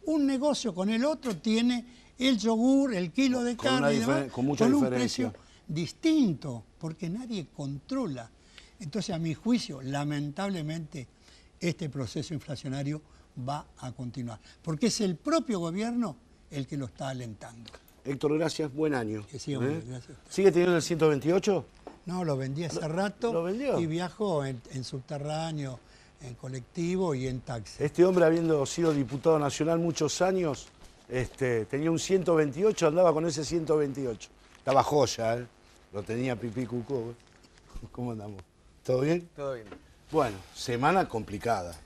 un negocio con el otro tiene el yogur, el kilo de carne y demás, con mucha un diferencia. precio distinto, porque nadie controla. Entonces, a mi juicio, lamentablemente, este proceso inflacionario va a continuar, porque es el propio gobierno el que lo está alentando. Héctor, gracias, buen año. Que siga, gracias. ¿Sigue teniendo el 128? No, lo vendí hace rato. ¿Lo vendió? Y viajo en subterráneo, en colectivo y en taxi. Este hombre, habiendo sido diputado nacional muchos años, tenía un 128, andaba con ese 128. Estaba joya, ¿eh? Lo tenía pipí cucó. ¿Cómo andamos? ¿Todo bien? Todo bien. Bueno, semana complicada.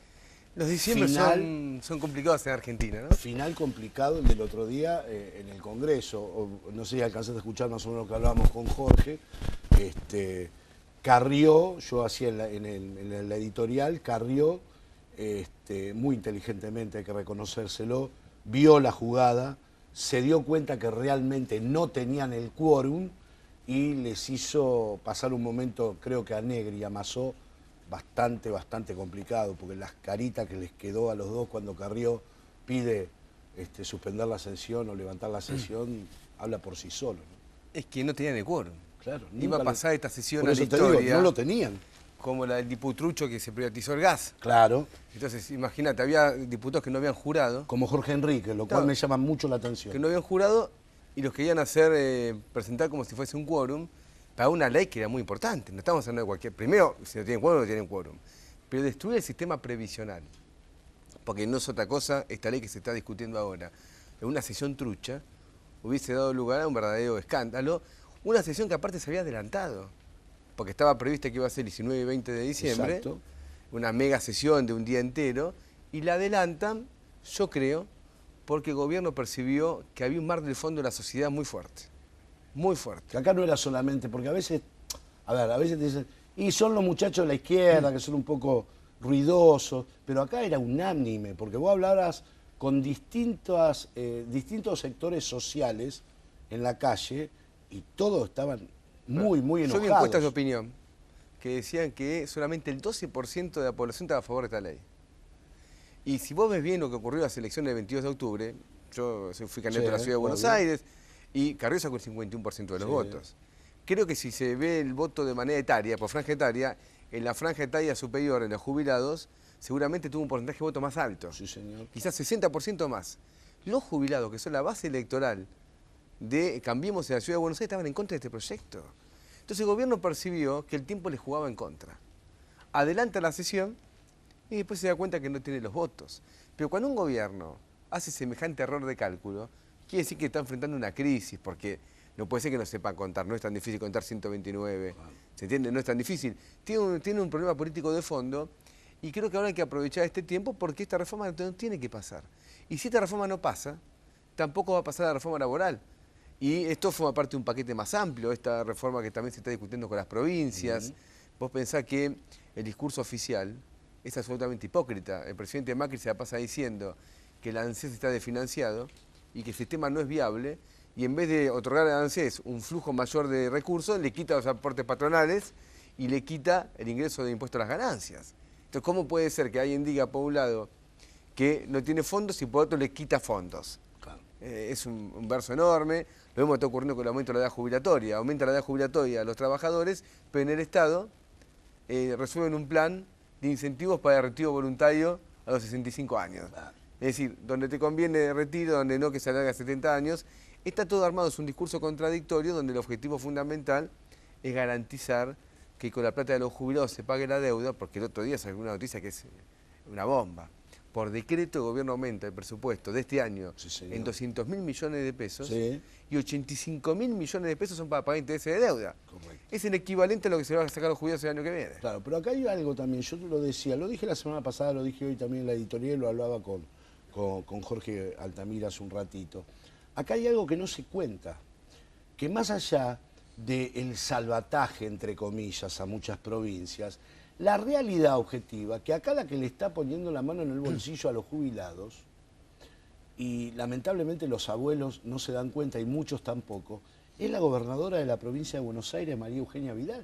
Los diciembre son complicados en Argentina, ¿no? Final complicado el del otro día en el Congreso. No sé si alcanzaste a escuchar más o menos lo que hablábamos con Jorge. Carrió, yo hacía en la editorial, Carrió, muy inteligentemente, hay que reconocérselo, vio la jugada, se dio cuenta que realmente no tenían el quórum y les hizo pasar un momento, creo que a Negri y a Massó, bastante complicado, porque las caritas que les quedó a los dos cuando Carrió pide suspender la sesión o levantar la sesión, habla por sí solo, ¿no? Es que no tenían el quórum. Claro, Iba a pasar esta sesión por a eso la te digo, historia, no lo tenían. como la del diputrucho que se privatizó el gas. Claro, Entonces, imagínate, había diputados que no habían jurado, como Jorge Enrique, lo cual Claro. me llama mucho la atención. que no habían jurado y los querían hacer presentar como si fuese un quórum para una ley que era muy importante. No estamos hablando de cualquier... Primero, si no tienen quórum, no tienen quórum. Pero destruir el sistema previsional, porque no es otra cosa esta ley que se está discutiendo ahora. En una sesión trucha hubiese dado lugar a un verdadero escándalo, una sesión que aparte se había adelantado, porque estaba prevista que iba a ser 19 y 20 de diciembre, Exacto. una mega sesión de un día entero, y la adelantan, yo creo, porque el gobierno percibió que había un mar del fondo de la sociedad muy fuerte, muy fuerte. Que acá no era solamente, porque a veces te dicen, y son los muchachos de la izquierda que son un poco ruidosos, pero acá era unánime, porque vos hablabas con distintos sectores sociales en la calle y todos estaban muy enojados. Yo vi encuestas de opinión que decían que solamente el 12% de la población estaba a favor de esta ley. Y si vos ves bien lo que ocurrió en las elecciones del 22 de octubre, yo fui candidato a la Ciudad de Buenos Aires y Carrió sacó el 51% de los votos. Creo que si se ve el voto de manera etaria, por franja etaria, en la franja etaria superior, en los jubilados, seguramente tuvo un porcentaje de voto más alto. Sí, señor. Quizás 60% más. Los jubilados, que son la base electoral de Cambiemos en la Ciudad de Buenos Aires, estaban en contra de este proyecto. Entonces el gobierno percibió que el tiempo les jugaba en contra. Adelanta la sesión y después se da cuenta que no tiene los votos. Pero cuando un gobierno hace semejante error de cálculo, quiere decir que está enfrentando una crisis, porque no puede ser que no sepa contar, no es tan difícil contar 129, ¿se entiende? No es tan difícil. Tiene un problema político de fondo y creo que ahora hay que aprovechar este tiempo porque esta reforma no tiene que pasar. Y si esta reforma no pasa, tampoco va a pasar la reforma laboral. Y esto forma parte de un paquete más amplio, esta reforma que también se está discutiendo con las provincias. Vos pensás que el discurso oficial es absolutamente hipócrita. El presidente Macri se la pasa diciendo que el ANSES está desfinanciado y que el sistema no es viable, y en vez de otorgar al ANSES un flujo mayor de recursos, le quita los aportes patronales y le quita el ingreso de impuesto a las ganancias. Entonces, ¿cómo puede ser que alguien diga por un lado que no tiene fondos y por otro le quita fondos? Claro. Es un verso enorme. Lo mismo está ocurriendo con el aumento de la edad jubilatoria. Aumenta la edad jubilatoria a los trabajadores, pero en el Estado resuelven un plan de incentivos para el retiro voluntario a los 65 años. Claro. Es decir, donde te conviene retiro, donde no, que se alarga a 70 años. Está todo armado, es un discurso contradictorio donde el objetivo fundamental es garantizar que con la plata de los jubilados se pague la deuda, porque el otro día salió una noticia que es una bomba. Por decreto el gobierno aumenta el presupuesto de este año en 200.000 millones de pesos y 85.000 millones de pesos son para pagar intereses de deuda. Correcto. Es el equivalente a lo que se va a sacar los jubilados el año que viene. Claro, pero acá hay algo también, yo te lo decía, lo dije la semana pasada, lo dije hoy también en la editorial, lo hablaba con Jorge Altamira hace un ratito. Acá hay algo que no se cuenta, que más allá del salvataje, entre comillas, a muchas provincias, la realidad objetiva, que acá la que le está poniendo la mano en el bolsillo a los jubilados, y lamentablemente los abuelos no se dan cuenta y muchos tampoco, es la gobernadora de la provincia de Buenos Aires, María Eugenia Vidal.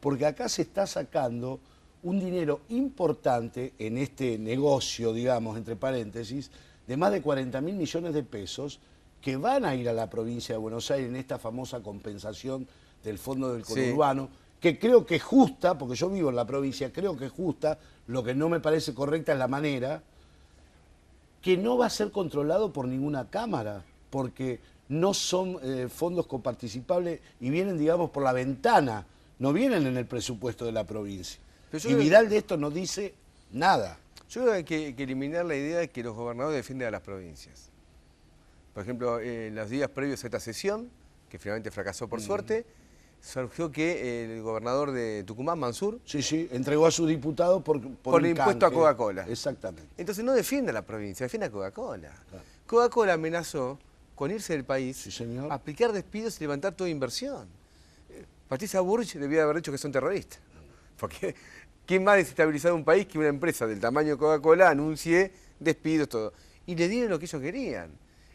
Porque acá se está sacando un dinero importante en este negocio, digamos, entre paréntesis, de más de 40.000 millones de pesos que van a ir a la provincia de Buenos Aires en esta famosa compensación del Fondo del Conurbano, que creo que es justa, porque yo vivo en la provincia, creo que es justa, lo que no me parece correcta es la manera, que no va a ser controlado por ninguna cámara, porque no son fondos coparticipables y vienen, digamos, por la ventana, no vienen en el presupuesto de la provincia. Y Vidal de esto no dice nada. Yo creo que hay que eliminar la idea de que los gobernadores defienden a las provincias. Por ejemplo, en los días previos a esta sesión, que finalmente fracasó por suerte, surgió que el gobernador de Tucumán, Mansur... Sí, entregó a su diputado por el impuesto a Coca-Cola. Exactamente. Entonces no defiende a la provincia, defiende a Coca-Cola. Claro. Coca-Cola amenazó con irse del país, aplicar despidos y levantar toda inversión. Patricia Burrich debía haber dicho que son terroristas. Porque ¿quién más desestabilizado un país que una empresa del tamaño de Coca-Cola anuncie despidos, todo? Y le dieron lo que ellos querían.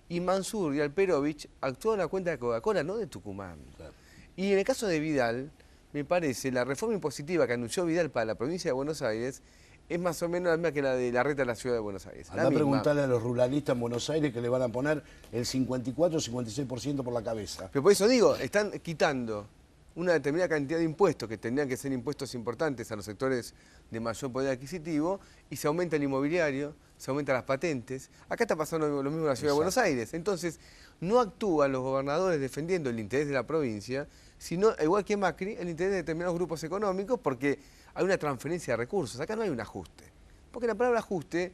Y Mansur y Alperovich actuaron a la cuenta de Coca-Cola, no de Tucumán. Claro. Y en el caso de Vidal, me parece, la reforma impositiva que anunció Vidal para la provincia de Buenos Aires es más o menos la misma que la de la reta de la ciudad de Buenos Aires. Anda a preguntarle a los ruralistas en Buenos Aires que le van a poner el 54 o 56% por la cabeza. Pero por eso digo, están quitando una determinada cantidad de impuestos que tendrían que ser impuestos importantes a los sectores de mayor poder adquisitivo y se aumenta el inmobiliario, se aumentan las patentes. Acá está pasando lo mismo en la ciudad de Buenos Aires. Entonces, no actúan los gobernadores defendiendo el interés de la provincia, sino, igual que Macri, el interés de determinados grupos económicos, porque hay una transferencia de recursos. Acá no hay un ajuste. Porque la palabra ajuste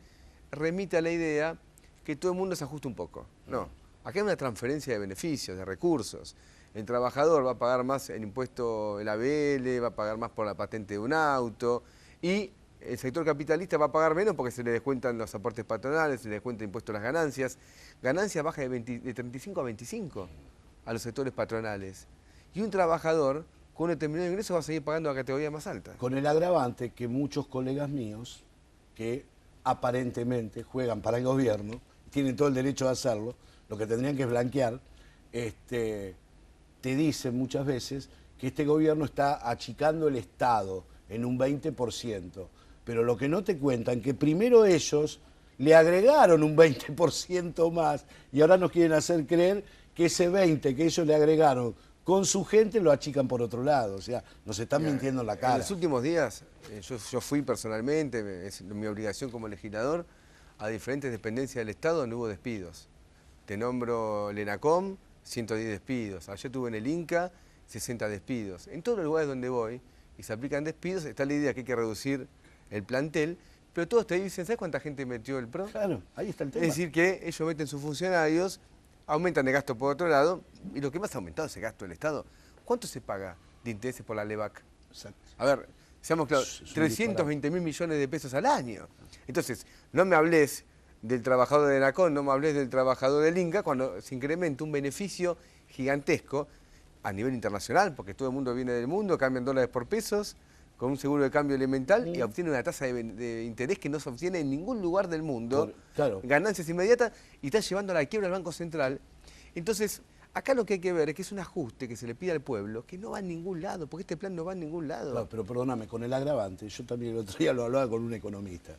remite a la idea que todo el mundo se ajuste un poco. No, acá hay una transferencia de beneficios, de recursos. El trabajador va a pagar más el impuesto del ABL, va a pagar más por la patente de un auto, y el sector capitalista va a pagar menos porque se le descuentan los aportes patronales, se le descuenta impuesto a las ganancias. Ganancias baja de 35 a 25 a los sectores patronales. Y un trabajador con un determinado ingreso va a seguir pagando a categoría más alta. Con el agravante que muchos colegas míos, que aparentemente juegan para el gobierno, tienen todo el derecho de hacerlo, lo que tendrían que es blanquear, te dicen muchas veces que este gobierno está achicando el Estado en un 20%, pero lo que no te cuentan que primero ellos le agregaron un 20% más y ahora nos quieren hacer creer que ese 20% que ellos le agregaron con su gente lo achican por otro lado, o sea, nos están mintiendo en la cara. En los últimos días, yo fui personalmente, es mi obligación como legislador, a diferentes dependencias del Estado donde hubo despidos. Te nombro el ENACOM, 110 despidos. Ayer tuve en el INCA 60 despidos. En todos los lugares donde voy y se aplican despidos, está la idea que hay que reducir el plantel, pero todos te dicen, ¿sabes cuánta gente metió el PRO? Claro, ahí está el tema. Es decir, que ellos meten sus funcionarios, aumentan el gasto por otro lado, y lo que más ha aumentado es el gasto del Estado. ¿Cuánto se paga de intereses por la LEVAC? Exacto. A ver, seamos claros, 320.000 millones de pesos al año. Entonces, no me hables del trabajador de ENACOM, no me hables del trabajador del INCA, cuando se incrementa un beneficio gigantesco a nivel internacional, porque todo el mundo viene del mundo, cambian dólares por pesos, con un seguro de cambio elemental y obtiene una tasa de interés que no se obtiene en ningún lugar del mundo, ganancias inmediatas, y está llevando a la quiebra al Banco Central. Entonces, acá lo que hay que ver es que es un ajuste que se le pide al pueblo, que no va a ningún lado, porque este plan no va a ningún lado. Claro, pero perdóname, con el agravante, yo también el otro día lo hablaba con un economista.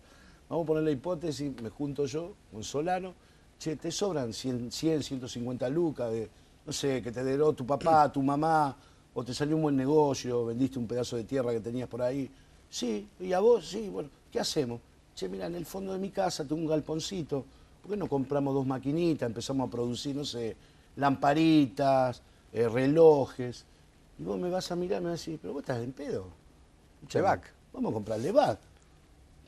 Vamos a poner la hipótesis, me junto yo, un Solano, che, te sobran 100, 150 lucas, de, no sé, que te heredó tu papá, tu mamá, o te salió un buen negocio, vendiste un pedazo de tierra que tenías por ahí. Sí, y a vos, sí, bueno, ¿qué hacemos? Che, mira, en el fondo de mi casa tengo un galponcito, ¿por qué no compramos 2 maquinitas, empezamos a producir, no sé, lamparitas, relojes? Y vos me vas a mirar y me vas a decir, pero vos estás en pedo. LEVAC. Vamos a comprar LEVAC.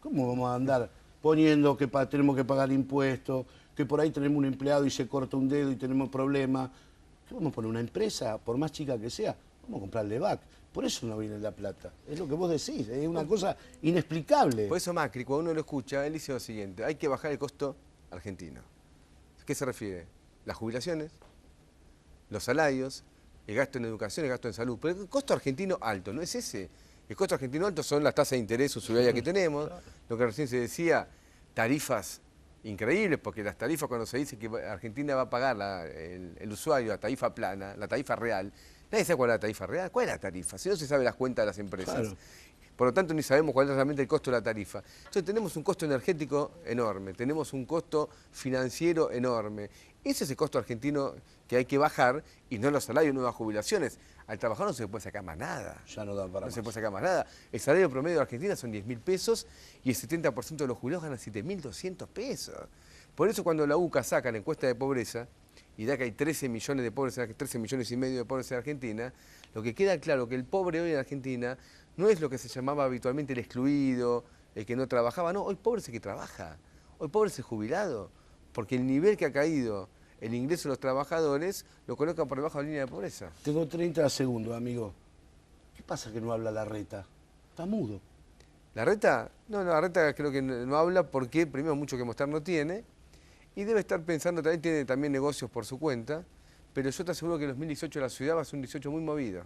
¿Cómo vamos a andar poniendo que tenemos que pagar impuestos, que por ahí tenemos un empleado y se corta un dedo y tenemos problemas? ¿Qué vamos a poner una empresa, por más chica que sea? Vamos a comprarle back. Por eso no viene la plata. Es lo que vos decís, es una cosa inexplicable. Por eso Macri, cuando uno lo escucha, él dice lo siguiente: hay que bajar el costo argentino. ¿A qué se refiere? Las jubilaciones, los salarios, el gasto en educación, el gasto en salud. Pero el costo argentino alto, no es ese. El costo argentino alto son las tasas de interés usuarias que tenemos, lo que recién se decía, tarifas increíbles, porque las tarifas, cuando se dice que Argentina va a pagar el usuario la tarifa plana, la tarifa real, nadie sabe cuál es la tarifa real. ¿Cuál es la tarifa? Si no se sabe las cuentas de las empresas. Claro. Por lo tanto, ni sabemos cuál es realmente el costo de la tarifa. Entonces tenemos un costo energético enorme, tenemos un costo financiero enorme. Ese es el costo argentino que hay que bajar, y no los salarios, nuevas jubilaciones. Al trabajador no se le puede sacar más nada. Ya no dan para No más. se puede sacar más nada. El salario promedio de Argentina son 10.000 pesos y el 70% de los jubilados ganan 7.200 pesos. Por eso cuando la UCA saca la encuesta de pobreza y da que hay 13 millones de pobres, 13 millones y medio de pobres en Argentina, lo que queda claro que el pobre hoy en Argentina no es lo que se llamaba habitualmente el excluido, el que no trabajaba. No, hoy pobre es el que trabaja. Hoy pobre es el jubilado. Porque el nivel que ha caído el ingreso de los trabajadores lo coloca por debajo de la línea de pobreza. Tengo 30 segundos, amigo. ¿Qué pasa que no habla la reta? Está mudo. ¿La reta? No, la reta creo que no habla porque primero mucho que mostrar no tiene y debe estar pensando, también tiene también negocios por su cuenta, pero yo te aseguro que el 2018 la ciudad va a ser un 18 muy movido,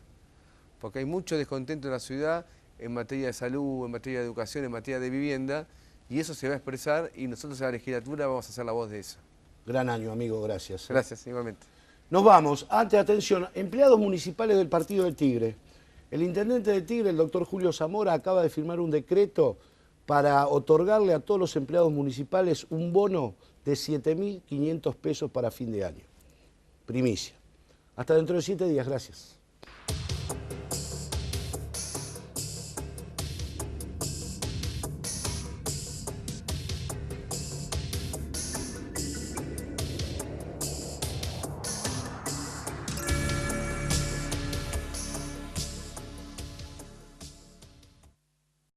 porque hay mucho descontento en la ciudad en materia de salud, en materia de educación, en materia de vivienda, y eso se va a expresar y nosotros en la legislatura vamos a hacer la voz de eso. Gran año, amigo, gracias. Gracias, igualmente. Nos vamos. Antes, atención, empleados municipales del Partido del Tigre. El intendente de Tigre, el doctor Julio Zamora, acaba de firmar un decreto para otorgarle a todos los empleados municipales un bono de 7.500 pesos para fin de año. Primicia. Hasta dentro de 7 días. Gracias.